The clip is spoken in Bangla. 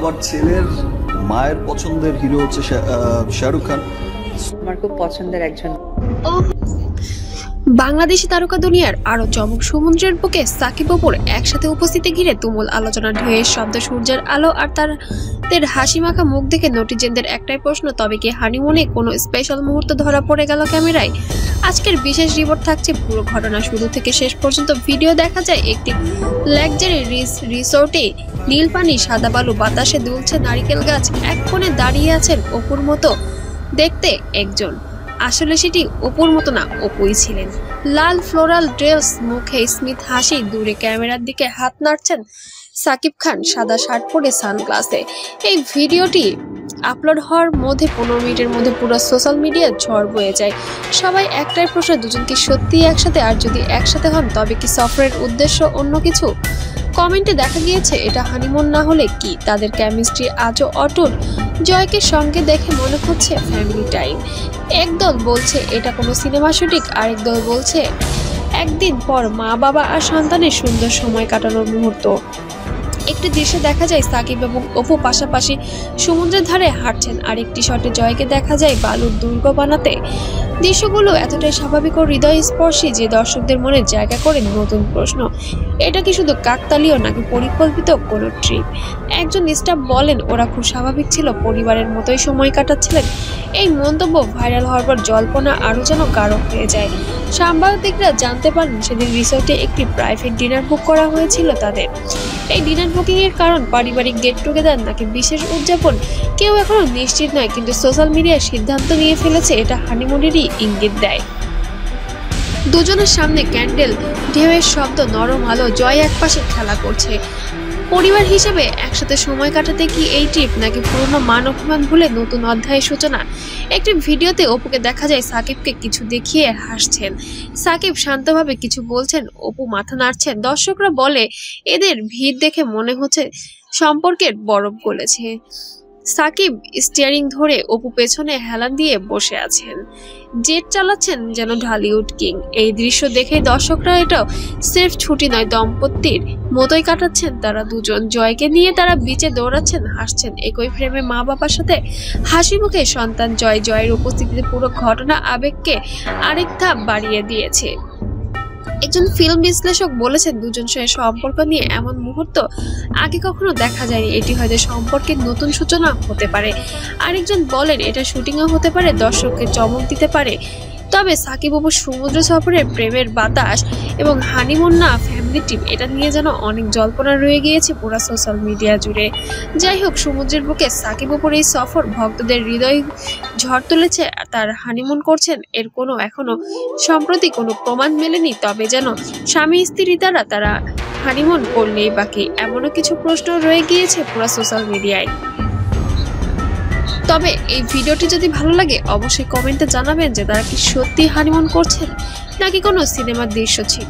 আমার ছেলের মায়ের পছন্দের হিরো হচ্ছে শাহরুখ খান। আমার খুব পছন্দের একজন বাংলাদেশি তারকা দুনিয়ার আরো চমক। সমুদ্রের বুকে সাকিব অপুর একসাথে উপস্থিতি ঘিরে তুমুল আলোচনা, ঢেউয়ের শব্দ, সূর্যের আলো আর তাদের হাসি মাখা মুখ দেখে নেটিজেনদের একটাই প্রশ্ন, তবে কি হানিমুনে কোনো স্পেশাল মুহূর্ত ধরা পড়ে গেল ক্যামেরায়? আজকের বিশেষ রিপোর্ট থাকছে পুরো ঘটনা শুরু থেকে শেষ পর্যন্ত। ভিডিও দেখা যায় একটি লাক্সারি রিসোর্টে, নীল পানি, সাদা বালু, বাতাসে দুলছে নারিকেল গাছ। এক কোণে দাঁড়িয়ে আছেন অপুর মতো দেখতে একজন। আসলে সেটি অপুর মতো না, অপুই ছিলেন। লাল ফ্লোরাল ড্রেস, মুখে স্মিত হাসি, দূরে ক্যামেরার দিকে হাত নাড়ছেন সাকিব খান সাদা শার্ট পরে সানগ্লাসে। এই ভিডিওটি আপলোড হওয়ার মধ্যে 15 মিনিটের মধ্যে পুরো সোশ্যাল মিডিয়া ঝড় বয়ে যায়। সবাই একটাই প্রশ্ন, দুজন কি সত্যি একসাথে? আর যদি একসাথে হন তবে কি সফরের উদ্দেশ্য অন্য কিছু? কমেন্টে দেখা গিয়েছে এটা হানিমুন না হলে কি তাদের কেমিস্ট্রি আজও অটুট। জয়কে সঙ্গে দেখে মনে হচ্ছে ফ্যামিলি টাইম। একদল বলছে এটা কোনো সিনেমা শুটিং, আরেক দল বলছে একদিন পর মা বাবা আর সন্তানের সুন্দর সময় কাটানোর মুহূর্ত। একটি দৃশ্যে দেখা যায় সাকিব এবং অপু পাশাপাশি সমুদ্রের ধারে হাঁটছেন, আরেকটি শটে জয়কে দেখা যায় বালুর দুর্গ বানাতে। দৃশ্যগুলো এতটাই স্বাভাবিক ও হৃদয়স্পর্শী যে দর্শকদের মনে জায়গা করে নতুন প্রশ্ন, এটা কি শুধু কাকতালীয় নাকি পরিকল্পিত কোনো ট্রিপ? একজন স্টাফ বলেন ওরা খুব স্বাভাবিক ছিল, পরিবারের মতোই সময় কাটাচ্ছিলেন। এই মন্তব্য ভাইরাল হওয়ার পর জল্পনা আরও যেন গাঢ় হয়ে যায়। সাংবাদিকরা জানতে পারেন সেদিন রিসোর্টে একটি প্রাইভেট ডিনার বুক করা হয়েছিল তাদের। এই ডিনার বুকিং এর কারণ পারিবারিক গেট টুগেদার নাকি বিশেষ উদযাপন, কেউ এখনো নিশ্চিত নয়, কিন্তু সোশ্যাল মিডিয়ায় সিদ্ধান্ত নিয়ে ফেলেছে এটা হানিমুনেরই ইঙ্গিত দেয়। দুজনের সামনে ক্যান্ডেল, ঢেউয়ের শব্দ, নরম আলো, জয় একপাশে খেলা করছে। পরিবার হিসেবে একসাথে সময় কাটাতে কি এই ট্রিপ, নাকি পুরনো মান অভিমান ভুলে নতুন অধ্যায়ের সূচনা? একটি ভিডিওতে অপুকে দেখা যায় সাকিবকে কিছু দেখিয়ে হাসছেন। সাকিব শান্তভাবে কিছু বলছেন, অপু মাথা নাড়ছেন। দর্শকরা বলে এদের ভিড় দেখে মনে হচ্ছে সম্পর্কের বরফ গলেছে। সাকিব স্টিয়ারিং ধরে, অপু পেছনে হেলান দিয়ে বসে আছেন। জেট চালাচ্ছেন যেন ঢালিউড কিং। এই দৃশ্য দেখে দর্শকরা এটাও সির্ফ ছুটি নয়, দম্পতির মতোই কাটাচ্ছেন তারা দুজন। জয়কে নিয়ে তারা বিচে দৌড়াচ্ছেন, হাসছেন একই ফ্রেমে মা বাবার সাথে, হাসি মুখে সন্তান। জয়ের উপস্থিতিতে পুরো ঘটনা আবেগকে আরেক ধাপ বাড়িয়ে দিয়েছে। একজন ফিল্ম বিশ্লেষক বলেছেন দুজন সম্পর্ক নিয়ে এমন মুহূর্ত আগে কখনো দেখা যায়নি, এটি হয়তো সম্পর্কের নতুন সূচনা হতে পারে। আরেকজন বলেন এটা শুটিংও হতে পারে, দর্শককে চমক দিতে পারে। তবে সাকিব অপুর সমুদ্র সফরের প্রেমের বাতাস এবং হানিমুন না ফ্যামিলি ট্রিপ, এটা নিয়ে যেন অনেক জল্পনা রয়ে গিয়েছে পুরো সোশ্যাল মিডিয়া জুড়ে। যাই হোক, সমুদ্রের বুকে সাকিব অপুর এই সফর ভক্তদের হৃদয় ঝড় তুলেছে। তার হানিমুন করছেন এর কোনো এখনো সম্প্রতি কোনো প্রমাণ মেলেনি, তবে যেন স্বামী স্ত্রী দ্বারা তারা হানিমুন করলেই বাকি, এমনও কিছু প্রশ্ন রয়ে গিয়েছে পুরো সোশ্যাল মিডিয়ায়। তবে এই ভিডিওটি যদি ভালো লাগে অবশ্যই কমেন্টে জানাবেন যে তারা কি সত্যি হানিমুন করছেন নাকি কোনো সিনেমার দৃশ্য ছিল।